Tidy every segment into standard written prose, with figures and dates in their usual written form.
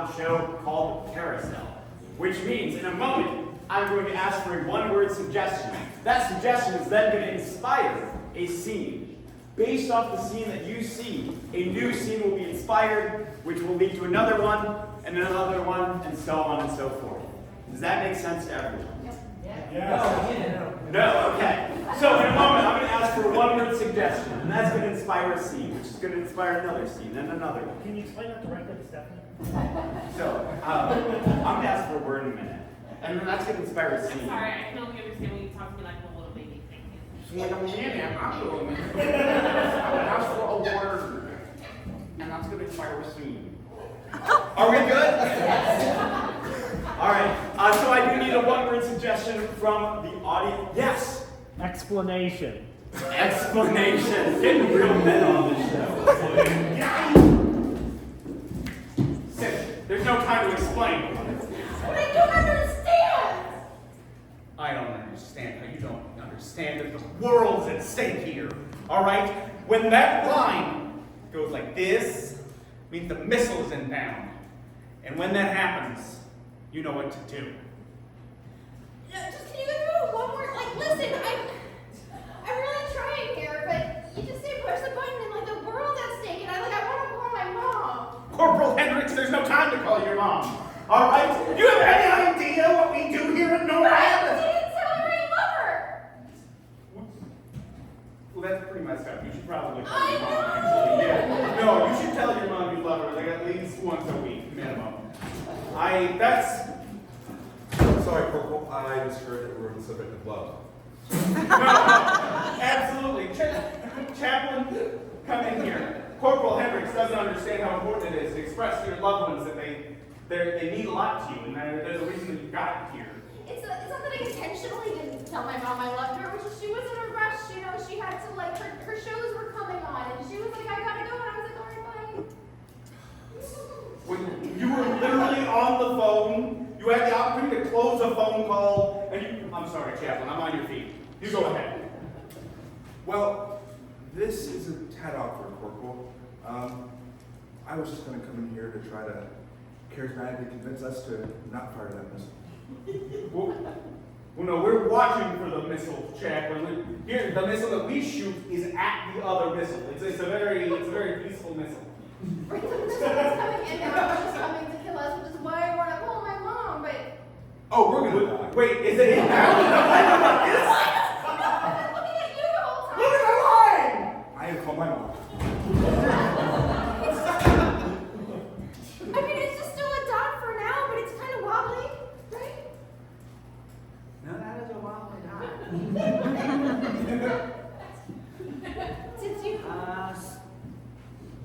talent show called Carousel, which means in a moment I'm going to ask for a one-word suggestion. That suggestion is then going to inspire a scene. Based off the scene that you see, a new scene will be inspired, which will lead to another one, and another one, and so on and so forth. Does that make sense to everyone? Yes. No, okay. So in a moment, I'm going to ask for a one-word suggestion, and that's going to inspire a scene, which is going to inspire another scene, and another one. Can you explain that directly to Stephanie? So I'm going to ask for a word in a minute, and then that's going to inspire a scene. Sorry, I can only understand when you talk to me like a little baby. Thank you. Like a man, I'm going to ask for a word, and that's going to inspire a scene. Are we good? All right. So I do need a one-word suggestion from the audience. Yes. Explanation. Explanation. Getting real meta on this show. Sis, there's no time to explain. But I don't understand! I don't understand how you don't understand that the world's at stake here. All right? When that line goes like this, means the missile is inbound. And when that happens, you know what to do. Just can you go through it one more? Like, listen, I'm really trying here, but you just say push the button and like the world's at stake, and I want to call my mom. Corporal Hendricks, there's no time to call your mom. All right? Do you have any idea what we do here at But I NORAD? didn't tell her I love her. Well, that's pretty messed up. You should probably call I your mom, know. actually. Yeah. No, you should tell your mom you love her like at least once a week, minimum. Sorry, Corporal, I just heard that we're on the subject of love. No, absolutely. Chaplain, come in here. Corporal Hendricks doesn't understand how important it is to express to your loved ones that they mean a lot to you, and there's a reason that you got here. It's not that I intentionally didn't tell my mom I loved her. It was just she was in a rush. You know, she had to like her shows were coming on, and she was like, I gotta go, and I was like, all right, bye. When you were literally on the phone, you had the opportunity to close a phone call, and I'm sorry, Chaplain, I'm on your feet. You go ahead. Well, this is a tad awkward, Corporal. I was just going to come in here to try to charismatically convince us to not fire that missile. Well, no, we're watching for the missile, Chaplain. Here, the missile that we shoot is at the other missile. It's a very peaceful missile. Right, so the missile was coming, and now it's just coming to kill us, which is why I want to call my mom. But Oh, we're going to die. Wait, is it inbound? I've been looking at you the whole time. Look at the line! I have called my mom. I mean, it's just still a dot for now, but it's kind of wobbly, right? No, that is a wild Since you.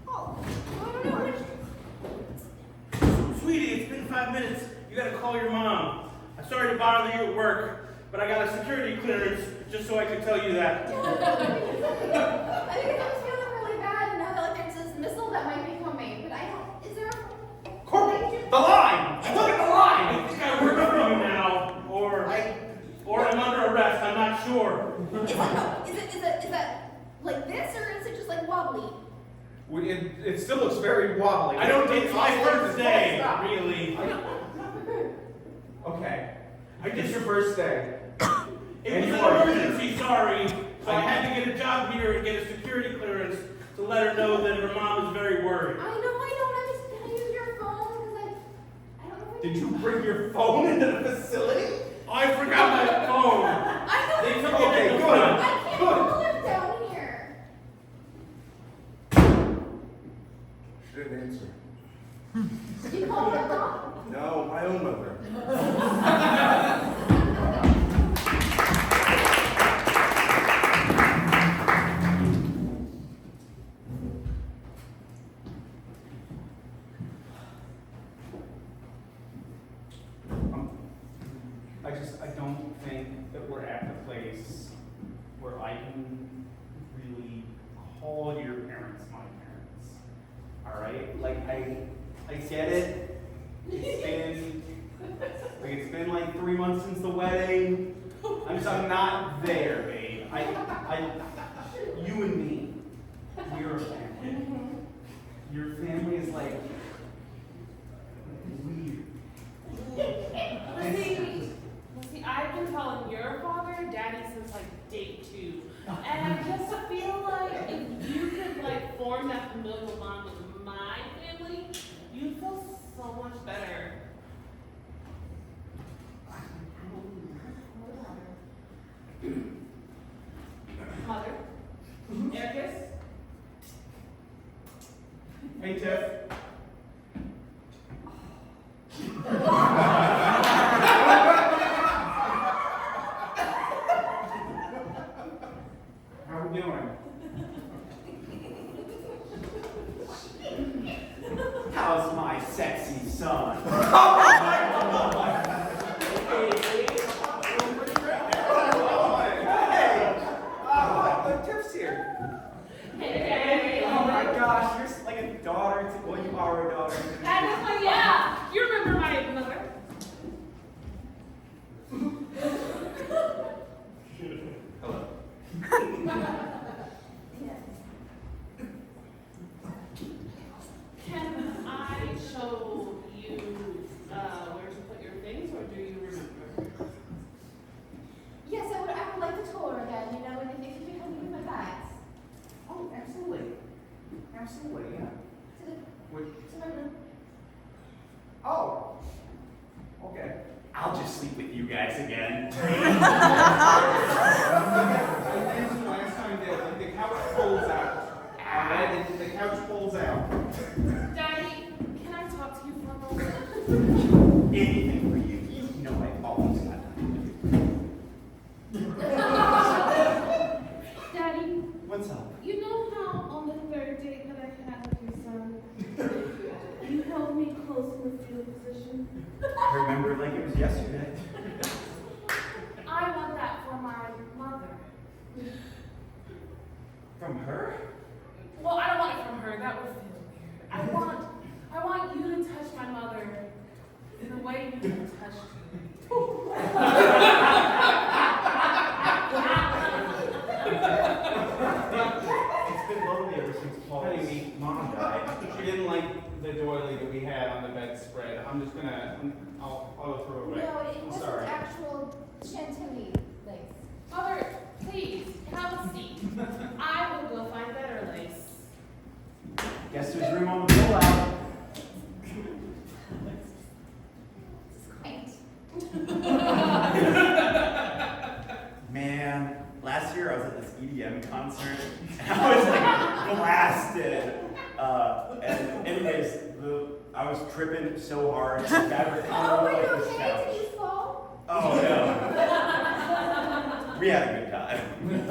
Oh, I don't know. Sweetie, it's been 5 minutes. You gotta call your mom. I'm sorry to bother you at work, but I got a security clearance just so I could tell you that. I think I was feeling really bad, and now that like, there's this missile that might be coming, but I don't. Is there a. Corporal, the line! Look at the line! I think I work for you now, or I'm under arrest. I'm not sure. Is that like this, or is it just like wobbly? It still looks very wobbly. I don't think it's my first day, Stop. really. Okay. I It's just your first day. It was an emergency, sorry. So I had to get a job here and get a security clearance to let her know that her mom is very worried. I know I don't understand. Can I use your phone? Because I don't know. Did you bring your phone into the facility? I forgot my phone. I know. They took Okay, it in the good. front. I can't hold it down here. She didn't answer. Did you call her mom? No, my own mother. I don't think that we're at the place where I can really call your parents my parents. All right? Like I get it. It's been like 3 months since the wedding. I'm not there, babe. You and me, we're a family. Your family is like sexy son. Tiff's here. Hey, oh my gosh, you're like a daughter to, well, you are a daughter. Yeah, you remember my mother? Hello. Can I show you where to put your things, or do you remember? Yes, I would like the tour again, you know, and if you could help me with my bags. Oh, absolutely. Absolutely, yeah. To Would, my room. oh, okay. I'll just sleep with you guys again. Last time the couch pulls out. The couch pulls out. Daddy, can I talk to you for a moment? Anything for you. You know I've always got time to do. Daddy, What's up? you know how on the third date that I had with your son, you held me close in the fetal position? I remember like it was yesterday. I want that for my mother. From her? Well, I don't want it from her. That would feel weird. I want you to touch my mother in the way you touched me. It's been lonely ever since Paul's mom died. She didn't like the doily that we had on the bedspread. I'm just gonna, I'll throw it away. No, it I'm wasn't sorry. actual chantilly lace. Mother, please, have a seat. I will go find better lace. Guess there's room on the pull-out. Quaint. Man, last year I was at this EDM concert and I was like blasted. And anyways, I was tripping so hard. The guy was Oh, are you okay? Did you fall? Oh no. We had a good time. Because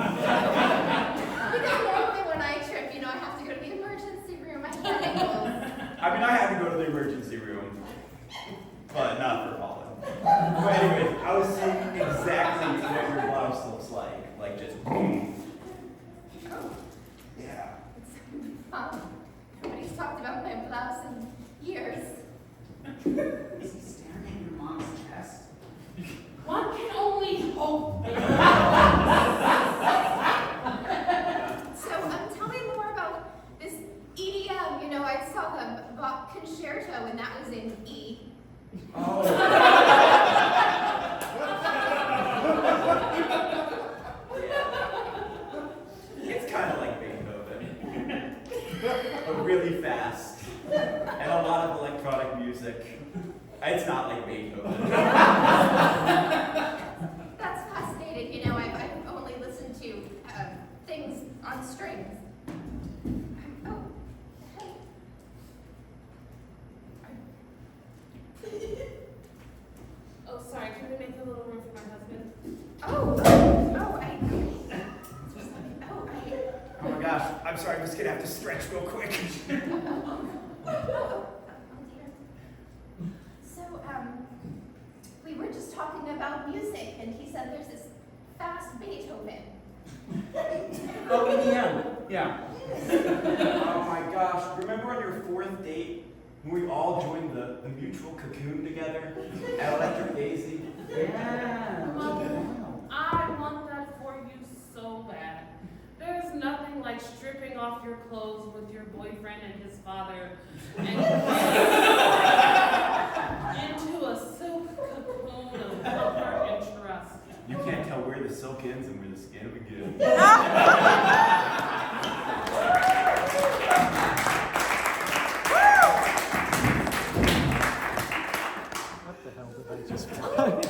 normally when I trip, you know, I have to go to the emergency room. I can't handle. I mean, I had to go to the emergency room, but not for Colin. But anyways, I was seeing exactly what your blouse looks like just boom. Yeah. Nobody's talked about my blouse in years. Is he staring at your mom's chest? One can only hope. So, tell me more about this EDM. You know, I saw the Bach concerto, and that was in E. Oh. It's kind of like Beethoven. But really fast. And a lot of electronic music. It's not like Beethoven. That's fascinating. You know, I've only listened to things on strings. Oh, hey. Oh, sorry, can we make a little room for my husband? Oh, Oh my gosh, I'm sorry, I'm just gonna have to stretch real quick. oh dear. So, we were just talking about music, and he said there's this fast Beethoven. Oh, EDM. Yeah. Oh my gosh, remember on your fourth date when we all joined the mutual cocoon together at Electric Daisy? Yeah. Mother, I want that for you so bad. There's nothing like stripping off your clothes with your boyfriend and his father and into a silk cocoon of comfort and trust. You can't tell where the silk ends and where the skin begins. What the hell did I just find?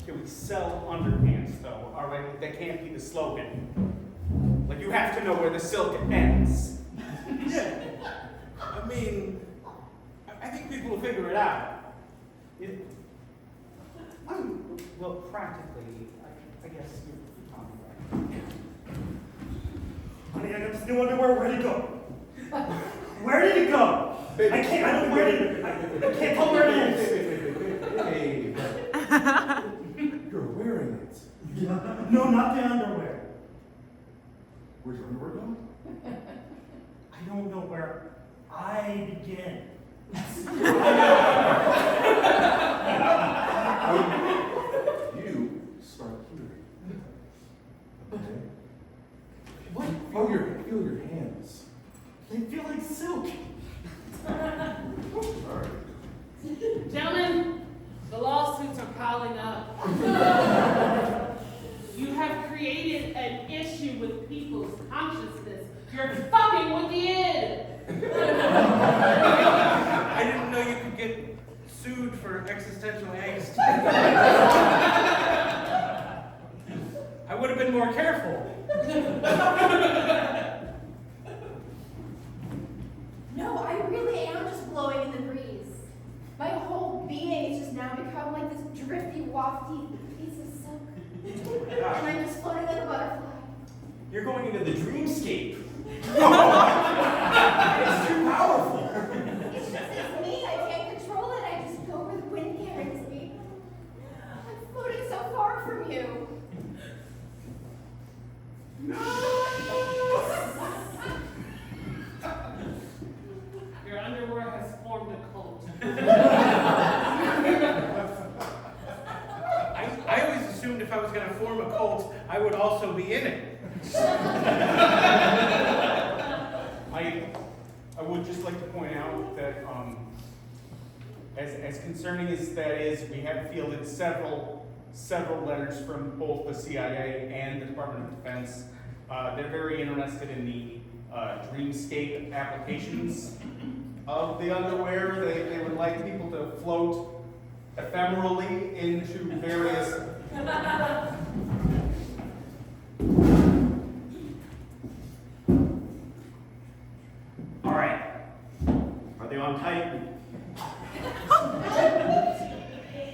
Can we sell underpants though? All right, that can't be the slogan. Like you have to know where the silk ends. Yeah. I mean, I think people will figure it out. Well, practically, I guess you're probably right. this new underwear. Where'd it go? Where did it go? I don't, where did it? I can't tell where it is. Hey, you're wearing it. No, not the underwear. Where's your underwear going? I don't know where I begin. You start here. Okay? What? Feel your hands. They feel like silk. Sorry. Gentlemen, the lawsuits are piling up. You have created an issue with people's consciousness. You're fucking with the id. I didn't know you could get sued for existential angst. I would have been more careful. No, I really am just blowing in the breeze. My whole being has just now become like this drifty, wafty piece of silk. And I'm just floating like a butterfly. You're going into the dreamscape. It's too powerful. It's just it's me. I can't control it. I just go where the wind carries me. I'm floating so far from you. Your underwear has formed a cult. I always assumed if I was going to form a cult, I would also be in it. I would just like to point out that as concerning as that is, we have fielded several letters from both the CIA and the Department of Defense. They're very interested in the dreamscape applications of the underwear. They would like people to float ephemerally into various All right. Are they on tight?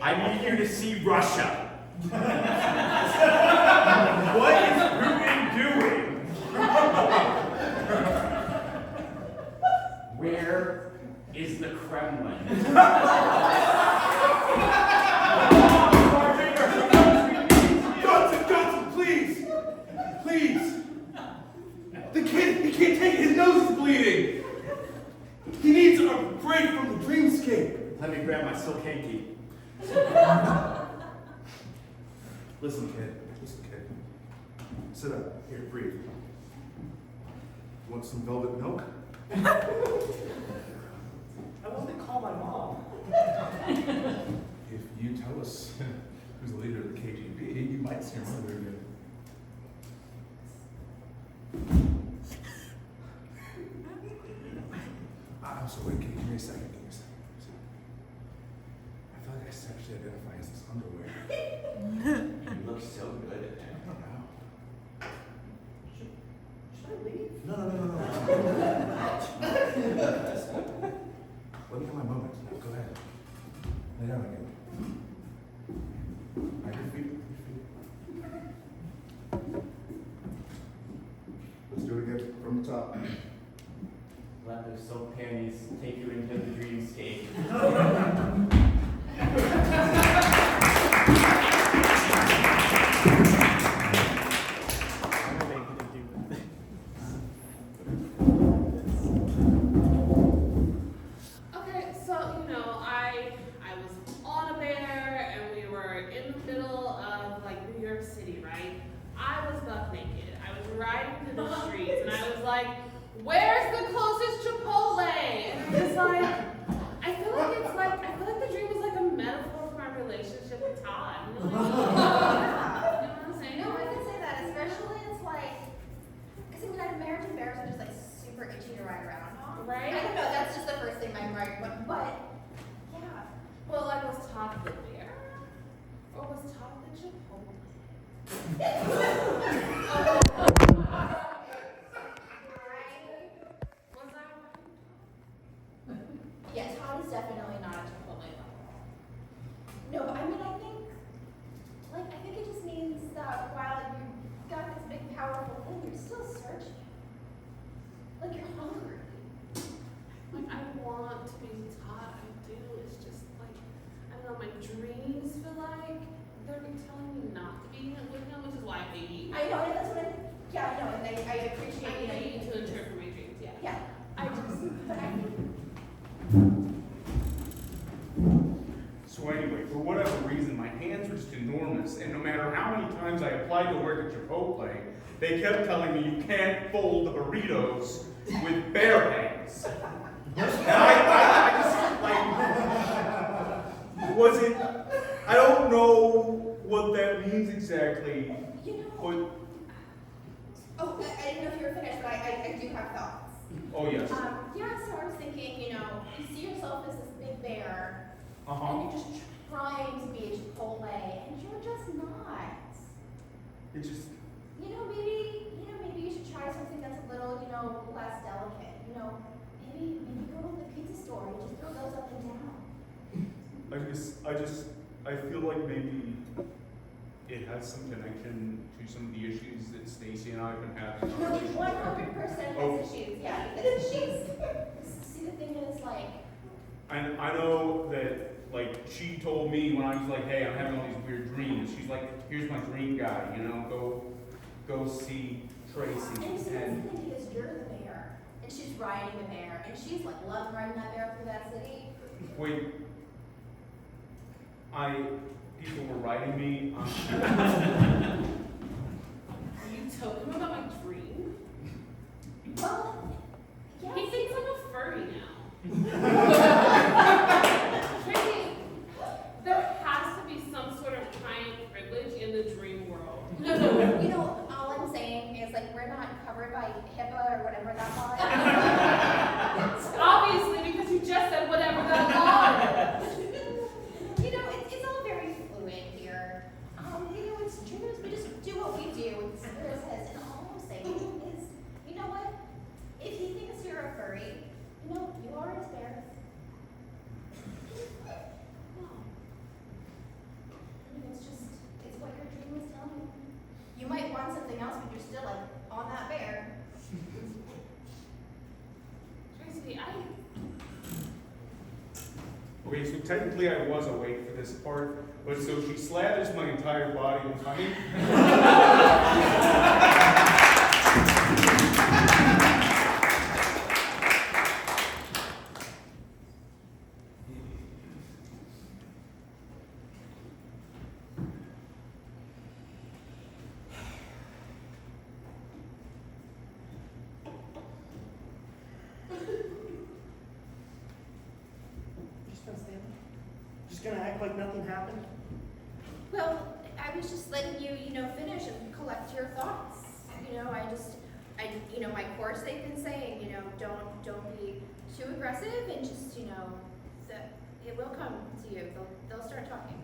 I need you to see Russia. What is Putin doing? Where is the Kremlin? Johnson, please! Please! The kid, he can't take it, his nose is bleeding! He needs a break from the dreamscape. Let me grab my silk hanky. Listen, kid. Sit up. Here, breathe. Want some velvet milk? I want to call my mom. If you tell us who's the leader of the KGB, you might see your mother again. I'm sorry, give me a second. I feel like I sexually identify as this underwear. You look so good at that. I don't know. Should I leave? No. Let me have my moment. Go ahead. Lay down again. Right, your feet. Let's do it again from the top. Let those silk panties take you into the dreamscape. What are they gonna do with it? Okay, so I was on a bear and we were in the middle of like New York City, right? I was buck naked. I was riding through the streets and I was like, where's the closest Chipotle? And I'm just like, I feel like the dream was like a metaphor for my relationship with Todd. You know what I'm saying? No, I can say that, especially it's like, because American bears are just like super itchy to ride around on. Right? I don't know, that's just the first thing my mind went, but yeah. Well, I was Todd the bear? Or was Todd the Chipotle? Was I right? Yeah, Todd is definitely not a Chipotle level. No, but I mean, I think it just means that while you got this big, powerful thing, you're still searching. tried to work at Chipotle, they kept telling me you can't fold the burritos with bare hands. And I just, like, was it, I don't know what that means exactly, You know. but, Oh, I didn't know if you were finished, but I do have thoughts. oh yes. Yeah, so I was thinking, you see yourself as this big bear, Uh-huh. and you're just trying to be a Chipotle, and you're just not. It just, Maybe you should try something that's a little, less delicate. Maybe go to the pizza store and just throw those up and down. I feel like maybe it has some connection to some of the issues that Stacy and I have been having. No, 100% Oh. has issues, yeah, because see, the thing is, like, And I know that, like, she told me when I was like, hey, I'm having all these weird dreams. She's like, here's my dream guy, go see Tracy. and see, the thing is, you're the bear, and she's riding the bear, and she's, like, loving riding that bear through that city. Wait, people were writing me. Are you telling him about my dream? Well, He yes. thinks I'm a furry now. Tracy, there has to be some sort of kind privilege in the dream world. All I'm saying is, like, we're not covered by HIPAA or whatever that law is. Obviously, because you just said whatever that law is. It's all very fluid here. It's dreamers, we just do what we do with services, and all I'm saying is, you know what? If he thinks you're a furry, you are his bear. It's what your dream was telling you. You might want something else, but you're still, like, on that bear. Tracy, Okay, so technically I was awake for this part, but so she slathers my entire body in honey. Just gonna stand there? Just gonna act like nothing happened? Well, I was just letting you, finish and collect your thoughts. My course, they've been saying, don't be too aggressive, and just, it will come to you. They'll start talking.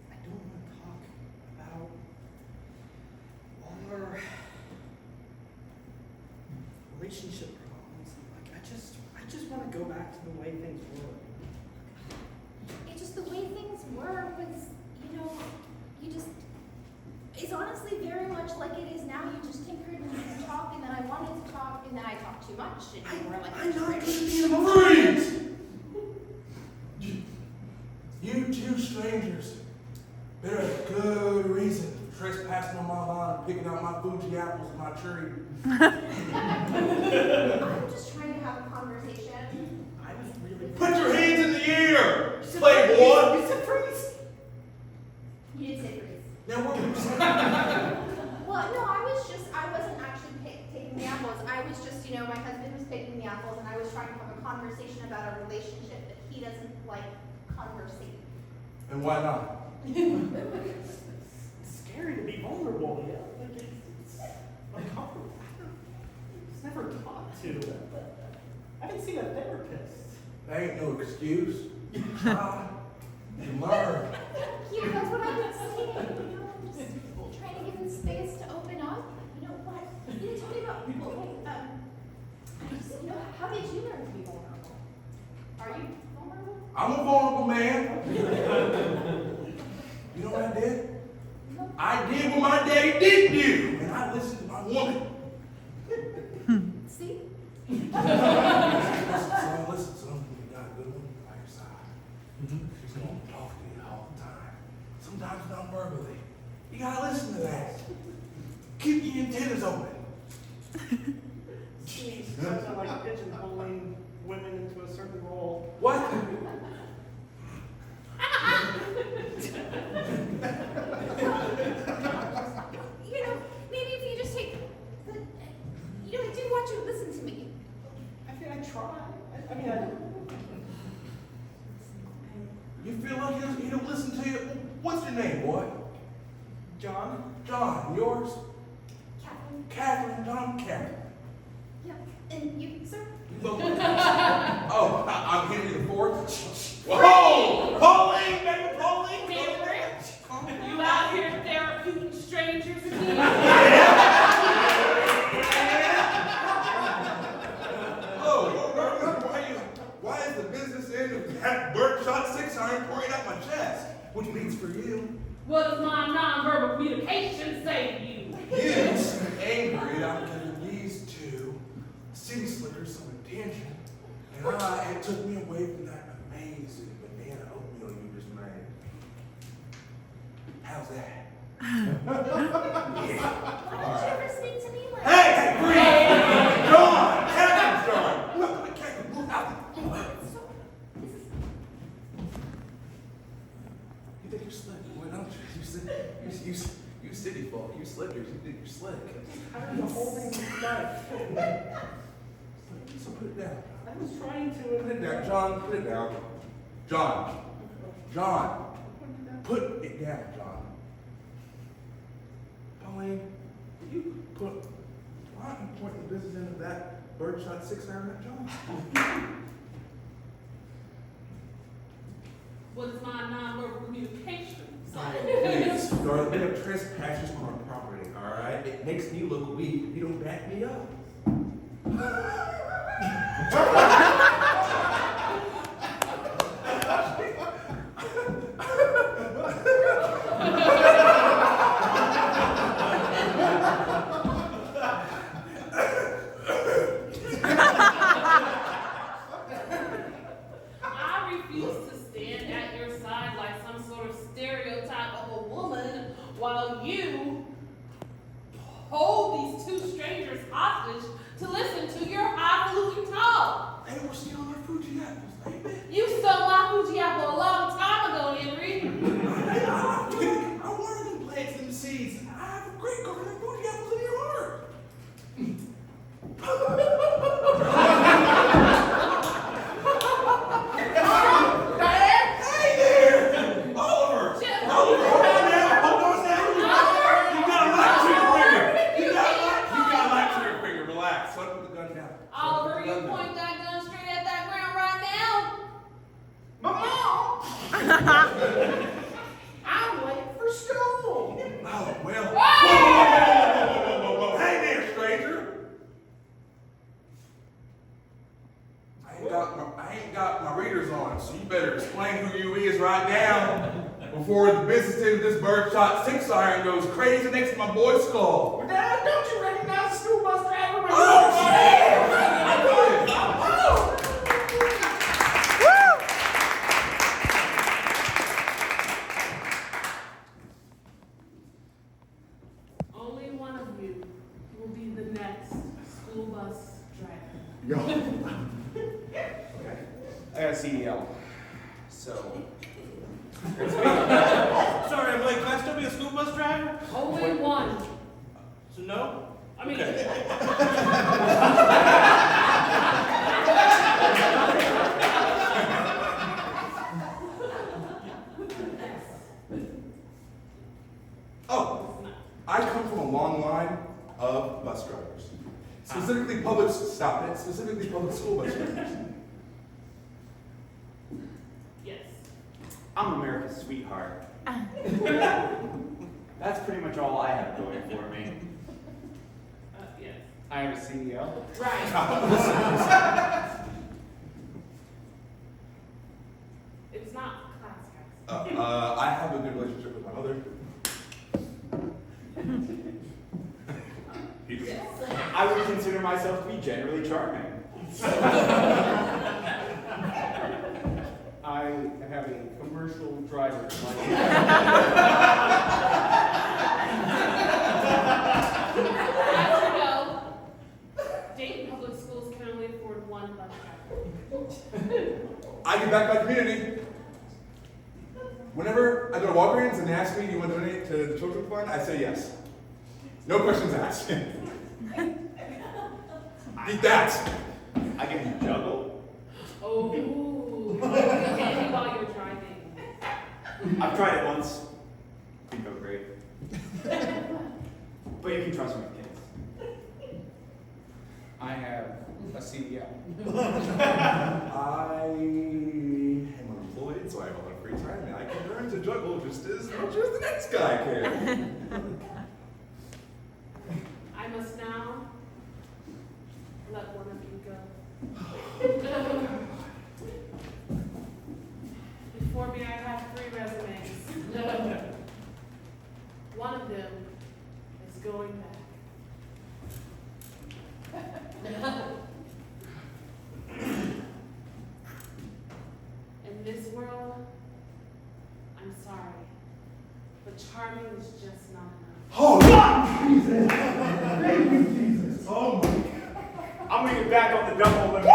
I don't want to talk about our relationship problems. Like, I just want to go back to the way things were. It's just the way things were was, it's honestly very much like it is now. You just tinkered and you talked, and then I wanted to talk, and then I talked too much, and you were like, I'm not going to be Freeze! You two strangers, there is good reason trespassing on my lawn and picking out my Fuji apples and my tree. I'm just trying to have a conversation. I was really. Put your hands in the air, playboy! You said freeze! You did say freeze. Now what can you say? Well, no, I wasn't actually taking the apples. I was just, my husband was picking the apples, and I was trying to have a conversation about a relationship that he doesn't like conversing. And why not? It's scary to be vulnerable, yeah. Like, it's uncomfortable. It's never taught to. I haven't seen a therapist. That ain't no excuse. You try, you learn. Yeah, that's what I'm saying. I'm just trying to give him space to open up. What? You didn't tell me about people. How did you learn to be vulnerable? Are you vulnerable? I'm a vulnerable man. You know what I did? No. I did what my daddy didn't do, and I listened to my woman. See? Listen, son, you got a good one by your side. She's gonna talk to you all the time. Sometimes non-verbally. You gotta listen to that. Keep your antennas open. It sounds like pigeonholing women into a certain role. What? I John. Yours? Catherine. Catherine, John, Catherine. Yeah. And you, sir? Oh, I'm Henry the Fourth. Whoa! Pauline, baby, Pauline! Henry, you out here therapeuting strangers again? Why is the business end of that birdshot 6-iron pouring out my chest? Which means for you. What does my nonverbal communication say to you? You seem angry I'm giving these two city slickers some attention. And it took me away from that amazing banana oatmeal you just made. How's that? Why did you ever speak to me like Hey, breathe! John! Catherine's John! Look, I can't move out. You think you're slick, boy, don't you? You city folk, you slickers, you think you're slick. I heard the whole thing tonight. So put it down. I was trying to. Put it down, John, put it down. John. John. Put it down, John. Pauline, will you put, why don't you point the business into that birdshot 6-iron at John? What is my nonverbal communication say? Please, there are a bit of trespassers on our property, all right? It makes me look weak if you don't back me up. I refuse to stand at your side like some sort of stereotype of a woman while you hold these two strangers hostage to listen to your highfalutin talk. Hey, we're stealing our Fuji apples, baby. You stole my Fuji apple a long time ago, Henry. I wanted them plants and seeds. I have a great garden of Fuji apples in your heart. Hey there! Oliver! Chip. Oliver, hold on now! Hold on now! Oliver! You got a light trigger finger! You got a light trigger finger. Relax. Let me put the gun down. Oliver, Let me you put the gun point that gun straight at that ground right now. I'm late for school. down. Oh, well. Whoa! Whoa. Hey there, stranger! I ain't got my readers on, so you better explain who you is right now before the business end of this birdshot 6-iron goes crazy next to my boy's skull. Well, Dad, don't you recognize the school bus driver? When Oh, Only one of you will be the next school bus driver. Yo. I got a CDL. So. Sorry, I'm late. Can I still be a school bus driver? Only one. So no? I mean, Oh, I come from a long line of bus drivers. Specifically public, stop it, specifically public school bus drivers. yes. I'm America's sweetheart. That's pretty much all I have going for me. Yes. I have a CDL. Right. It's not class guys. I have a good relationship with my mother. Yes. I would consider myself to be generally charming. I have a commercial driver's license. As you know, Dayton Public Schools can only afford one bus driver. I give back to my community. Whenever I go to Walgreens and they ask me, do you want to donate to the children's fund? I say yes. No questions asked. Eat that. I can juggle. Oh, candy while you're driving. I've tried it once. Didn't go great. But you can trust me with kids. I have a CDL. I am unemployed, so I have a lot of free time, and I can learn to juggle just as much as the next guy can. I must now let one of you go. Before me, I have 3 resumes. One of them is going back. In this world, I'm sorry, but charming is just not enough. Oh, Jesus! Thank you, Jesus! Oh my God! I'm gonna get back on the double limit.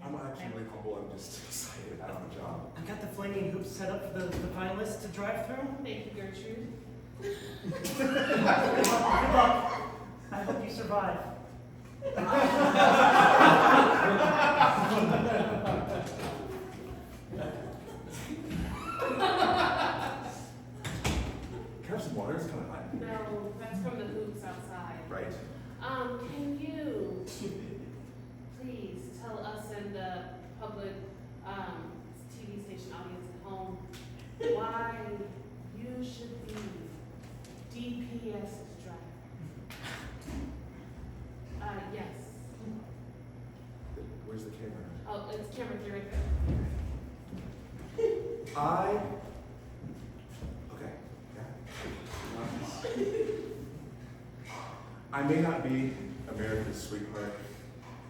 I'm actually really humble. I'm just excited out on the job. I got the flaming hoops set up for the finalists to drive through. Thank you, Gertrude. Good luck. I hope you survive. Can I have some water? It's kind of hot. No, that's from the hoops outside. Right. Can you please tell us and the public TV station audience at home why you should be DPS's driver? Yes. Where's the camera? Oh, it's camera 3 right Okay. Yeah. I may not be America's sweetheart,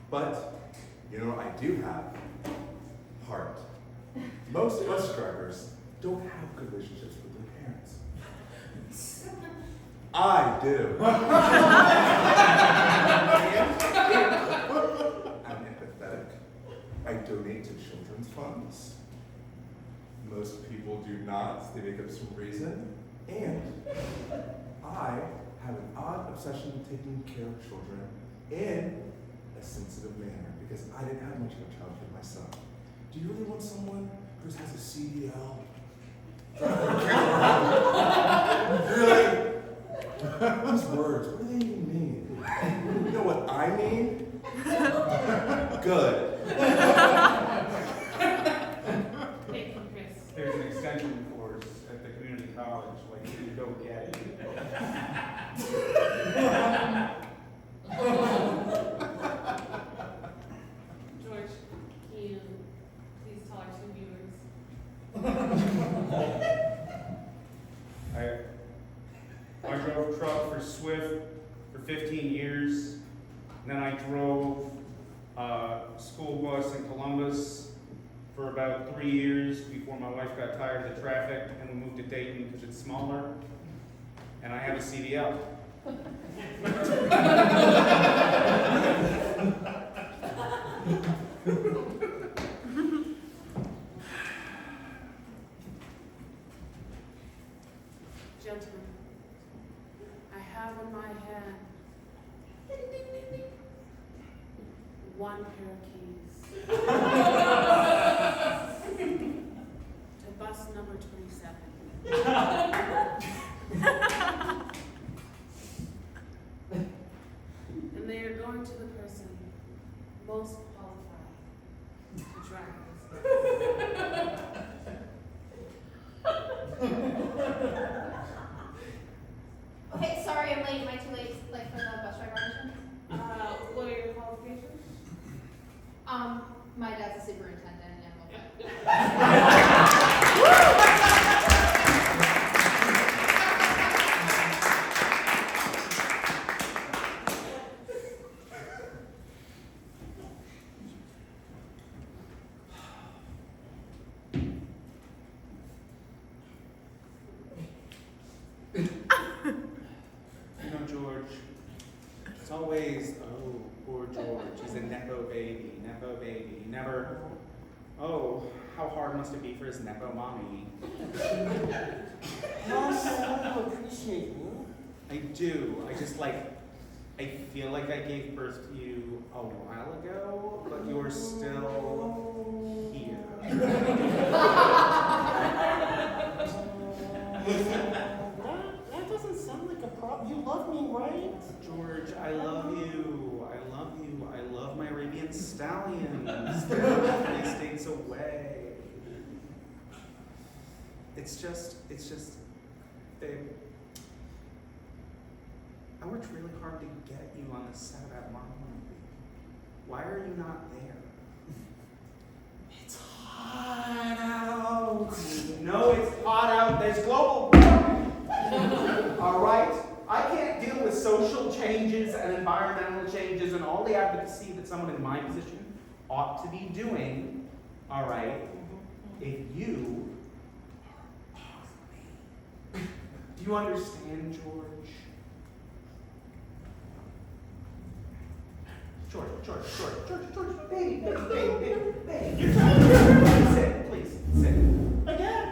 but you know what I do have? Heart. Most bus drivers don't have good relationships with their parents. I do. I'm empathetic. I donate to children's funds. Most people do not. They make up some reason. And I have an odd obsession with taking care of children in a sensitive manner because I didn't have much of a childhood myself. Do you really want someone who has a CDL? Really? These words, what do they even mean? You know what I mean? Good. Thank you, Chris. There's an extension course at the community college, like you can go get it. George, can you please tell our 2 viewers? I drove truck for Swift for 15 years, and then I drove a school bus in Columbus for about 3 years before my wife got tired of the traffic and we moved to Dayton because it's smaller, and I have a CDL. Gentlemen, I have in my hand 1 pair of keys to bus number 27. And they are going to the person most qualified to drive Okay, sorry I'm late. Am I too late like for the bus driver audition? What are your qualifications? My dad's a superintendent and You know, George, it's always, oh, poor George, he's a nepo baby, never, oh, how hard must it be for his nepo mommy? Mom, I don't appreciate you. I do, I feel like I gave birth to you a while ago, but you're still here. That doesn't sound like a problem. You love me, right? George, I love you. I love you. I love my Arabian stallions. They're 3 states away. It's just, babe. I worked really hard to get you on the set of that Marvel movie. Why are you not there? It's hot out. No, it's hot out. There's global warming. All right? I can't deal with social changes and environmental changes and all the advocacy that someone in my position ought to be doing. All right? If you are part of me. Do you understand, George? George, baby. You're trying to get rid of me. Sit, please, sit. Again.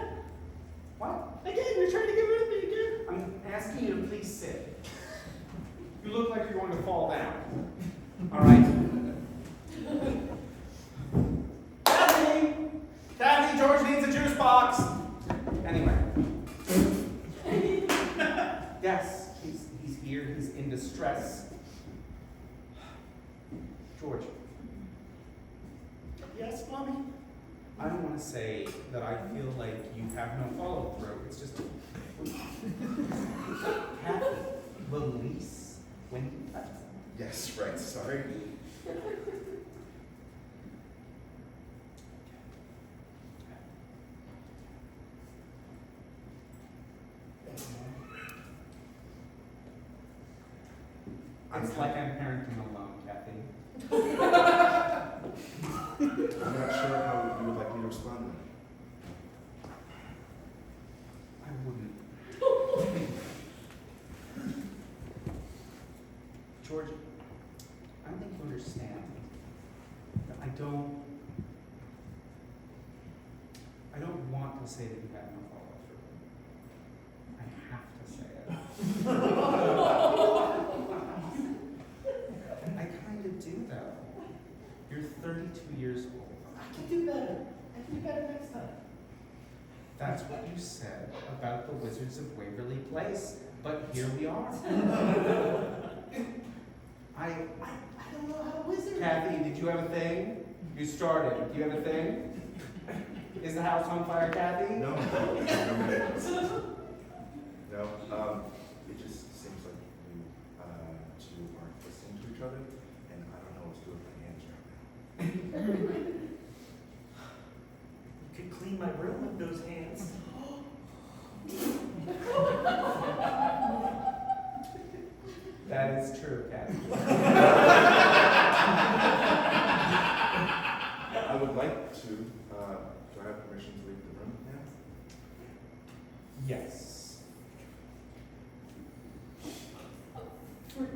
What? Again, you're trying to get rid of me again. I'm asking you to please sit. You look like you're going to fall down. All right? Kathy, George needs a juice box. Anyway. Yes, he's here. He's in distress. George, Yes, Mommy? I don't want to say that I feel like you have no follow through. It's just Kathy, the lease when you Yes, right, sorry. It's like I'm parenting alone, Kathy. I'm not sure how you would like me to respond then. I wouldn't. George, I don't think you understand that I don't want to say that you have no follow through. I have to say it. I kind of do though. You're 32 years old. I can do better. I can do better next time. That's what you said about the Wizards of Waverly Place, but here we are. I don't know how wizard. Kathy, did you have a thing? You started. Do you have a thing? Is the house on fire, Kathy? No. No, it just seems like you two aren't listening to each other, and I don't know what to do with my hands right now. You could clean my room with those hands. That is true, Kathy. I would like to, do I have permission to leave the room now? Yes.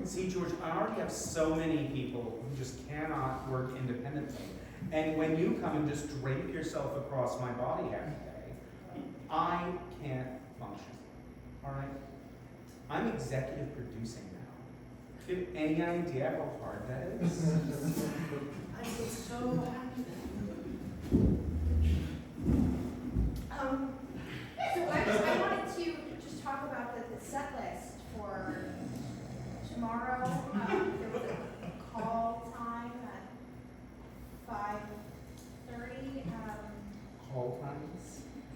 See, George, I already have so many people who just cannot work independently. And when you come and just drape yourself across my body every day, I can't function. All right? I'm executive producing now. Do you have any idea how hard that is? I'm so happy. So I wanted to just talk about the set list for tomorrow. There was a call time at 5:30. Call times?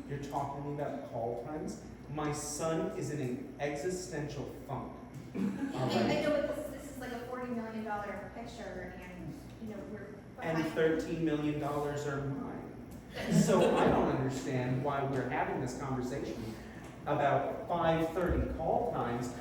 You're talking to me about call times? My son is in an existential funk. All I right? know, but this is like a $40 million picture, and you know we're And behind. $13 million are mine. So I don't understand why we're having this conversation about 5:30 call times.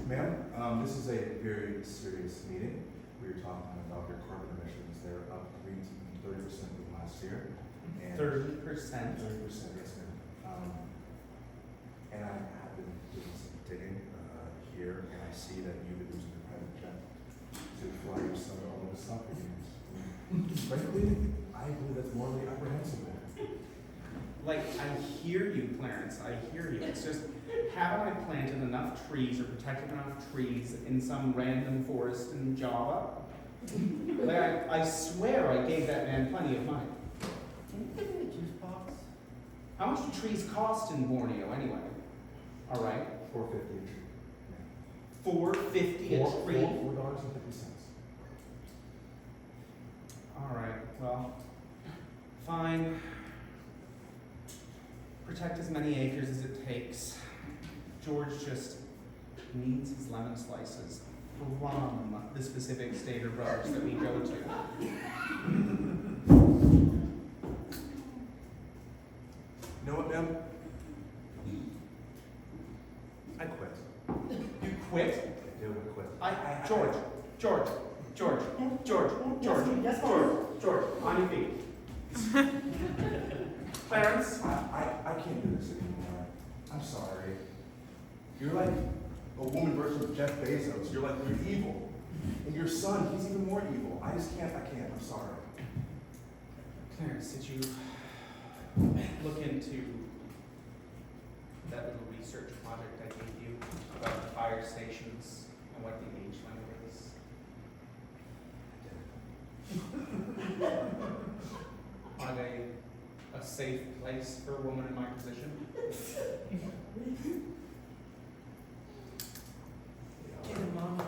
Ma'am, this is a very serious meeting. We were talking about your carbon emissions. They're up 30% from last year. And 30%. 30%, yes, ma'am. And I have been doing some digging here, and I see that you've been using your private jet to fly your son to all of the soccer games. Frankly, I believe that's morally reprehensible. Like, I hear you, Clarence. I hear you. It's just, haven't I planted enough trees or protected enough trees in some random forest in Java? Like, I swear I gave that man plenty of money. Can you give me a juice box? How much do trees cost in Borneo anyway? All right, $4.50. $4.50 a tree. $4.50. All right, well, fine. Protect as many acres as it takes. George just needs his lemon slices from the specific Stater Brothers that we go to. You know what, ma'am? I quit. You quit? I do, I quit. George, George, on your feet. Clarence? I can't do this anymore. I'm sorry. You're like a woman version of Jeff Bezos. You're evil. And your son, he's even more evil. I can't. I'm sorry. Clarence, did you look into that little research project I gave you about the fire stations and what the age limit is? Are they a safe place for a woman in my position? Get him, Mom.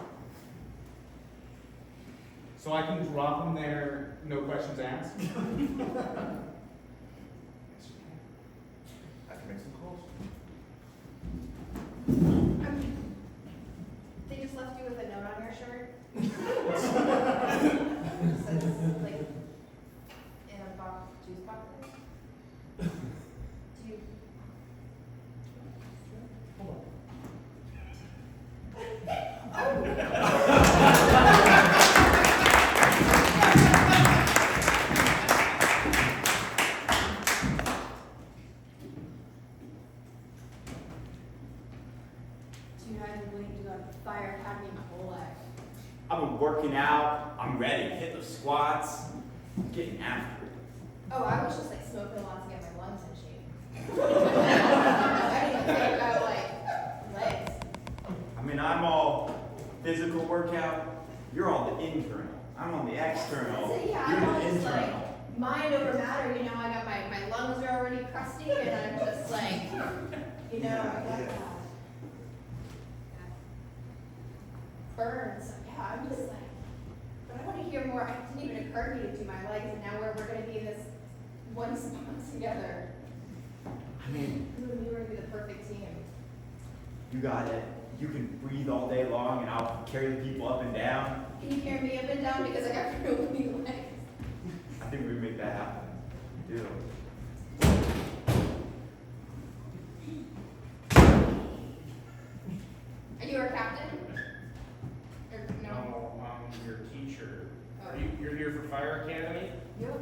So I can drop them there, no questions asked? Yes, you can. I can make some calls. They just left you with a note on your shirt. Says, like, in a box, juice box. Do you? Hold on. Dude, I've been waiting to go to fire academy my whole life. I've been working out. I'm ready to hit the squats. Getting after it. Oh, I was just like smoking a lot to get my lungs in shape. I didn't even think about like legs. I mean, I'm all physical workout. You're all the internal. I'm on the external. So yeah, You're I'm all the just internal. like mind over matter, you know, I got my lungs are already crusty and I'm just like, you know, I got that burns. Yeah, I'm just like, but I want to hear more. It didn't even occur to me to do my legs and now we're going to be in this one spot together. I mean, You and me are going to be the perfect team. you got it. You can breathe all day long and I'll carry the people up and down. Can you carry me up and down because I got really weak legs? I think we can make that happen. Do. Are you our captain? Or no? No, I'm your teacher. Oh. You're here for Fire Academy? Yep.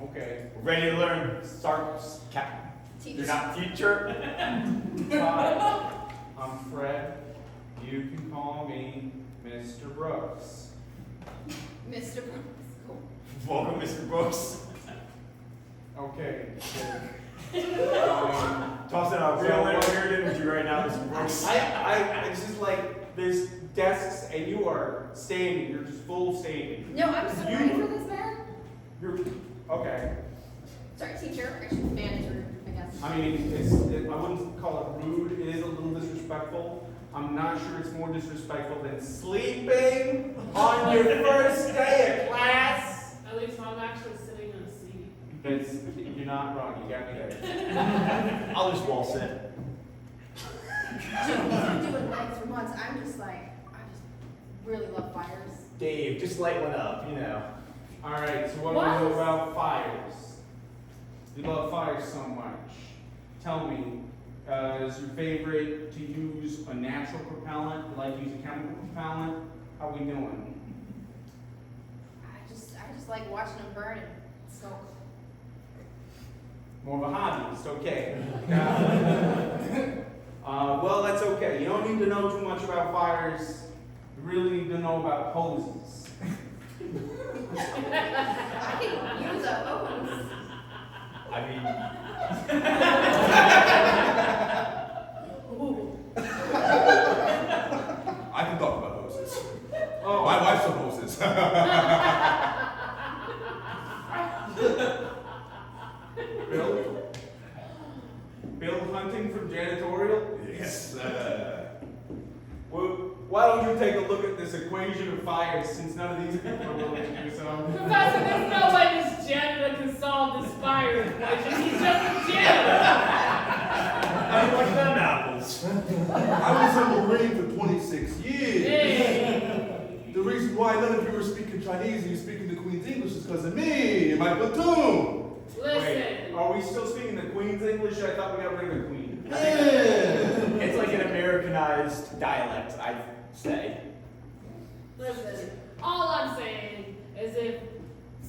Okay. We're ready to learn. Start. Teach. You're not teacher. Hi, I'm Fred. You can call me Mr. Brooks. Mr. Brooks. Cool. Welcome, Mr. Brooks. Okay. Tossing out real weird energy right now, Mr. Brooks. It's just like there's desks and you are standing. You're just full standing. No, I'm so ready for this, man. You're okay. Sorry, teacher. I should manager, I guess. I mean, I wouldn't call it rude. It is a little disrespectful. I'm not sure it's more disrespectful than sleeping on your first day of class. At least I'm actually sitting in a seat. You're not wrong. You got me there. I'll just waltz in. Dude, he's been doing legs for months. I'm just like, I just really love fires. Dave, just light one up, you know. All right. So what do you know about fires? You love fires so much. Tell me, is your favorite to use a natural propellant? You like to use a chemical propellant? How we doing? I just like watching them burn and smoke. More of a hobbyist, okay. Well, that's okay. You don't need to know too much about fires. You really need to know about hoses. I can use a hose. I mean, Ooh. I can talk about hoses. Oh, My Charleyhorses. Bill Hunting from janitorial? Yes. Well, why don't you take a look at this equation of fire since none of these people are willing to do so? Professor, there's no way this janitor can solve this fire equation. He's just a janitor. How do you like them apples? I was a Marine for 26 years. Hey. The reason why none of you were speaking Chinese and you're speaking the Queen's English is because of me and my platoon. Listen. Wait, are we still speaking the Queen's English? I thought we got rid of the Queen. It's like an Americanized dialect, I'd say. Listen, all I'm saying is if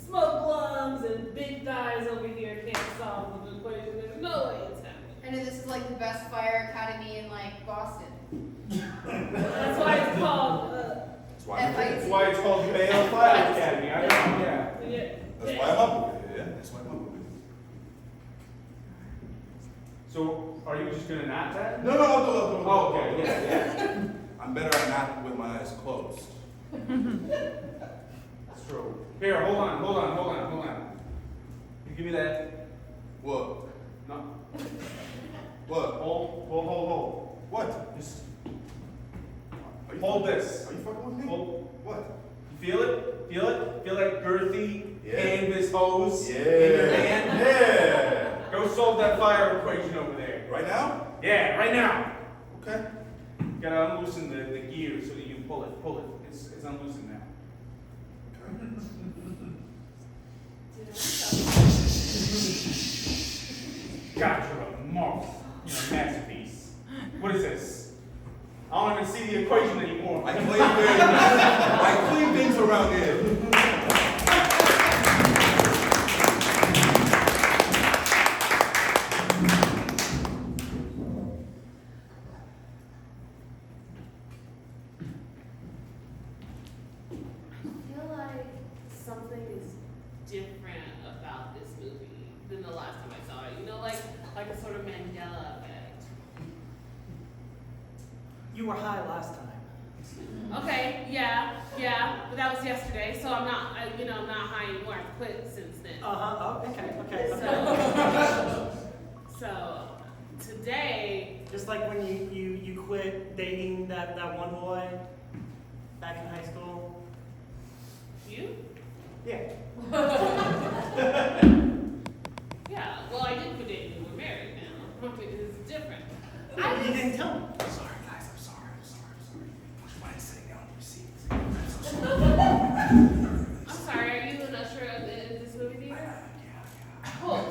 smoke lungs and big guys over here can't solve the equation, there's no way it's happening. I know this is like the best fire academy in like Boston. That's why it's called, That's why FIT. That's why it's called the Bale Fire Academy. I know, yeah. That's why I'm up with it. Yeah, that's why I'm up with it. So, are you just gonna not that? No. Oh, okay, yeah. I'm better at not with my eyes closed. That's true. Here, hold on. You give me that. What? No. What? Hold. What? Just Are you hold fucking- this. Are you fucking with me? Hold. What? Feel it? Feel that girthy Yeah. canvas hose Yeah. in your hand? Yeah. Go solve that fire equation over there. Right now? Yeah, right now. Okay. You gotta unloosen the gear so that you can pull it. It's unloosened now. God, you're a marvel. You're a masterpiece. What is this? I don't even see the equation anymore. I clean things around here. I feel like something is different about this movie than the last time I saw it. You know, like a sort of Mandela effect. You were high last time. Okay, yeah, but that was yesterday, so I'm not high anymore. I've quit since then. Oh, okay. So today, Just like when you quit dating that one boy back in high school. you? Yeah. Yeah, well, I did quit dating. We're married now. It's different. You didn't tell me. I'm sorry, guys. I'm sorry. Push my sitting down in your seats. I'm sorry, are you an usher of this movie theater? Yeah. Cool.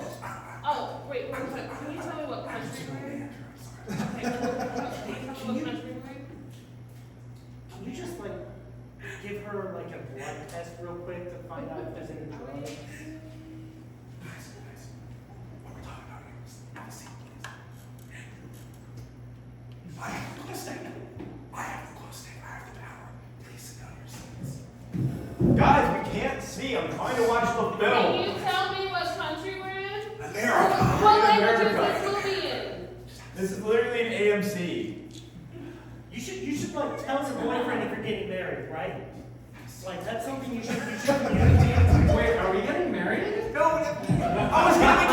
Oh, wait, can you tell me what country we're in? Okay, can you tell me what country we're in? Can you just like give her like a blood test real quick to find out if there's any drugs? Guys, what we're talking about here is have a seat, please. I have the close stick. I have the power. Please sit down in your seats. Guys, we can't see. I'm trying to watch the Can film. you tell me what country we're in? America. What language is America. this movie in? This is literally an AMC. You should like tell your boyfriend if you're getting married, right? Like that's something you should communicate. Wait, are we getting married? No, I was gonna make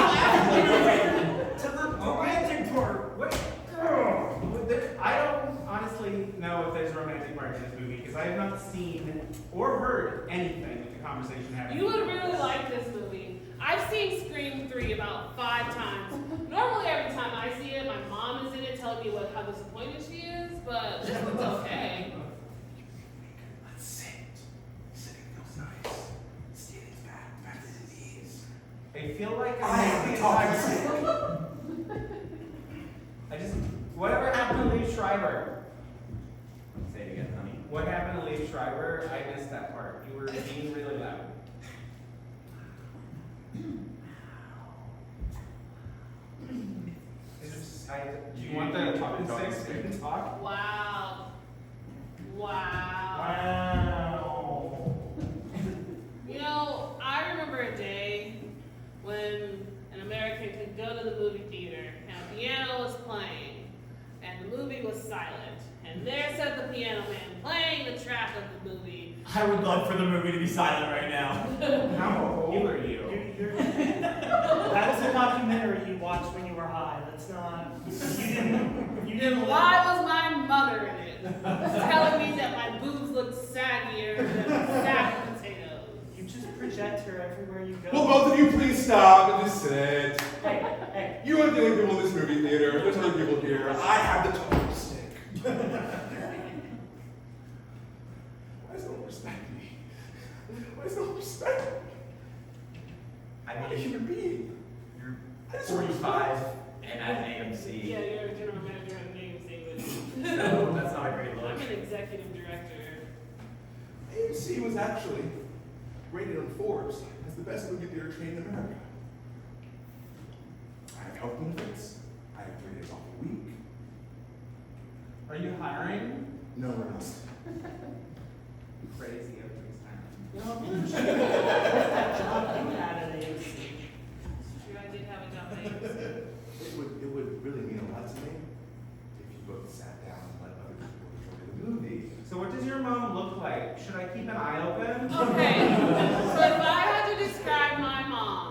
you laugh. To the romantic part. What? I don't honestly know if there's a romantic part in this movie because I have not seen or heard anything with the conversation happening. You would really like this movie. I've seen Scream 3 about 5 times. Normally every time I see it, my mom is in it telling me how disappointed she is, but this one's okay. Let's sit. Sitting feels nice. Standing's back to his knees. I feel like I am the talking stick. whatever happened to Lee Schreiber? Say it again, honey. What happened to Lee Schreiber? I missed that part. You were being really loud. Do you want the talking sticks to talk? Wow. You know, I remember a day when an American could go to the movie theater and a piano was playing and the movie was silent. And there sat the piano man playing the track of the movie. I would love for for the movie to be silent right now. How old are you? That was a documentary you watched when you were high. That's not. You didn't live. Why was my mother in it? Telling me that my boobs look saggier than sack potatoes. You just project her everywhere you go. Will both of you please stop and just sit? Hey. You aren't the only people in this movie theater. There's other people here. I have the talking stick. Why does no one respect me? Why does no one respect me? I'm a human being. You're I just want to 45 and at AMC. Yeah, you're a general manager at name David. No, that's not a great I'm look. an executive director. AMC was actually rated on Forbes as the best movie theater chain in America. I have health benefits. I have 3 days off a week. Are you hiring? No, we're not. Crazy, everybody's hiring. You know, I'm really sure that job you had at AMC. It's true, I did have a job at AMC. It would really mean a lot to me if you both sat down and let other people enjoy the movie. So what does your mom look like? Should I keep an eye open? Okay, so if I had to describe my mom,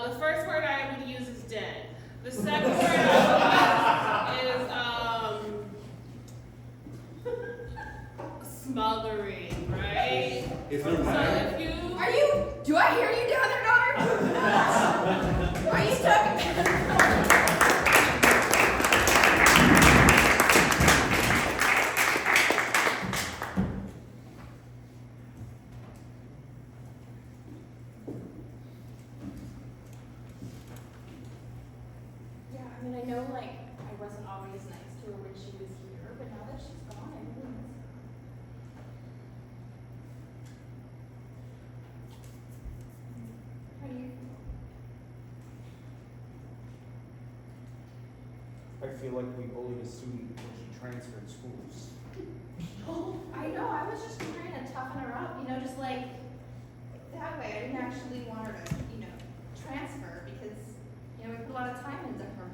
the first word I would use is dead. The second word I would use is smothering, right? Is there So one? if you Do I hear you down there, daughter? Are you talking? Yeah, I mean, I know, like, I wasn't always nice to her when she was here, but now that she's gone, I really miss her. How do you feel? I feel like we bullied a student when she transferred schools. I know, I was just trying to toughen her up, just like, that way, I didn't actually want her to, transfer, because, we put a lot of time into her.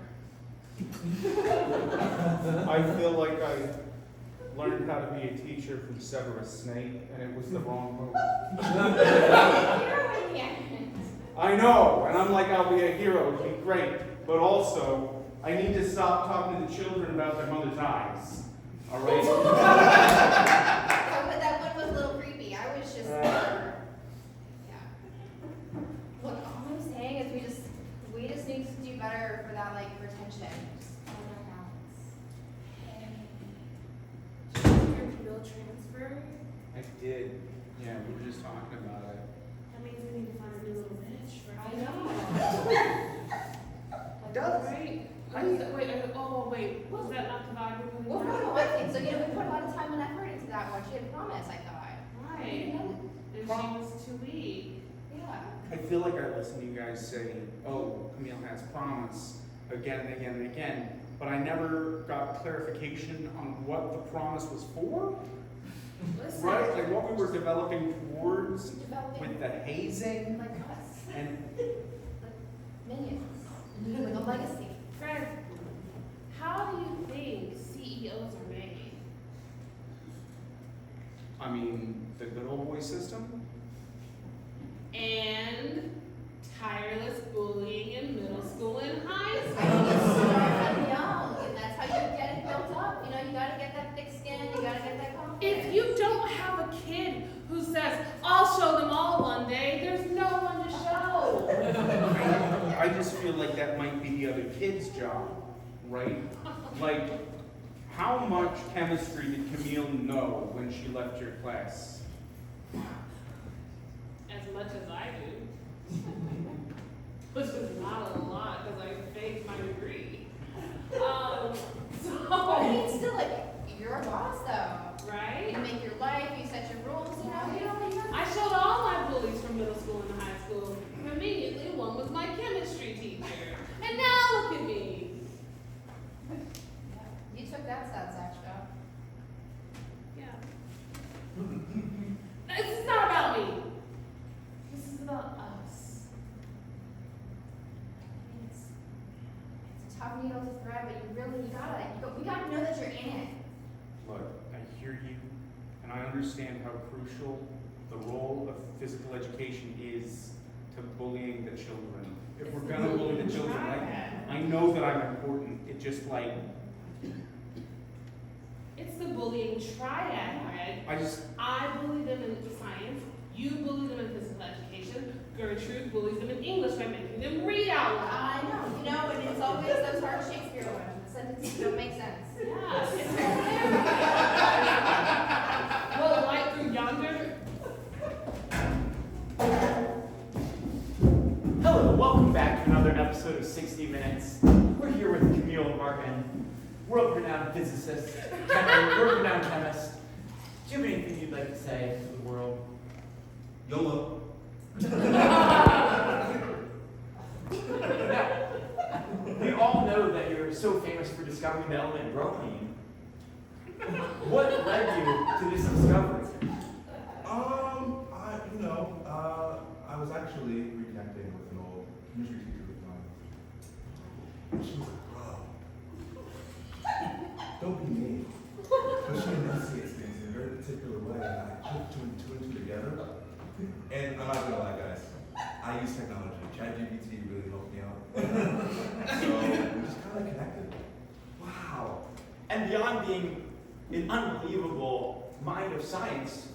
I feel like I learned how to be a teacher from Severus Snape, and it was the wrong move. Hero in the end. I know, and I'm like, I'll be a hero, it'd be great, but also, I need to stop talking to the children about their mother's eyes. All right? That one was a little creepy, I was just, yeah. Look, all I'm saying is we just need to do better for that, like, retention. Just find our balance. your bill transfer, I did. Yeah, we were just talking about it. that means we need to find a new little bitch, I right? know. Does. Right? Wait, was that not the vibe we Well, wanted? no, I think so, we put a lot of time and effort into that one, she had promised, I thought. Right, and she was too weak. Yeah. I feel like I listen to you guys say, oh, Camille has promise again and again and again, but I never got clarification on what the promise was for. Listen. Right? Like what we were developing towards Developing. with the hazing Like us, and minions, with a legacy. Fred, how do you think CEOs are made? I mean the good old boy system. And tireless bullying in middle school and high I think school. it's starting young, and that's how you get it built up. You gotta get that thick skin, you gotta get that confidence. If you don't have a kid who says, I'll show them all one day, there's no one to show. I just feel like that might be the other kid's job, right? Like, how much chemistry did Camille know when she left your class? As much as I do. Which is not a lot, because I faked my degree. But I mean, still, like, you're a boss, though. Right? You make your life, you set your rules, you know. I showed all my bullies from middle school and high school. Conveniently, one was my chemistry teacher. And now look at me. You took that sad sack job. Yeah. This is not about me. This is about us. I mean, it's a tough needle to thread, but we gotta know that you're in it. Look, I hear you, and I understand how crucial the role of physical education is to bullying the children. If we're gonna bully the children, I know that I'm important. It just like, It's the bullying triad, Greg. I bully them in science, you bully them in physical education, Gertrude bullies them in English by making them read out loud. I know, and it's always those hard Shakespeare ones. The sentences don't make sense. Yes. Will the light through yonder? Hello, welcome back to another episode of 60 Minutes. We're here with Camille Martin, world-renowned physicist, world-renowned chemist. Do you have anything you'd like to say to the world? YOLO. Now, we all know that you're so famous for discovering the element bromine. What led you to this discovery? I was actually reconnecting with an old chemistry teacher of mine. She was like, bro, don't be mean. But she enunciates things in a very particular way, and I put two and two together. And I'm not gonna lie, guys, I use technology. ChatGPT really helped me out. So we just kind of connected. Wow. And beyond being an unbelievable mind of science,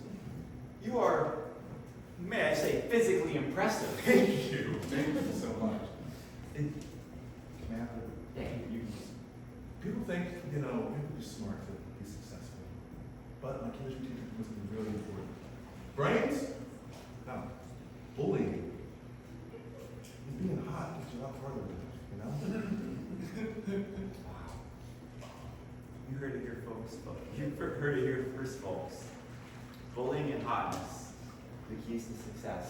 you are, may I say, physically impressive. Thank you so much. Can I have it? Yeah, you People think, people are smart to be successful. But my chemistry teacher was really important. Brains? No. Bullying. And being hot gets you a lot farther with it, Wow. You heard it here, folks. You heard it here first, folks. Bullying and hotness, the keys to success.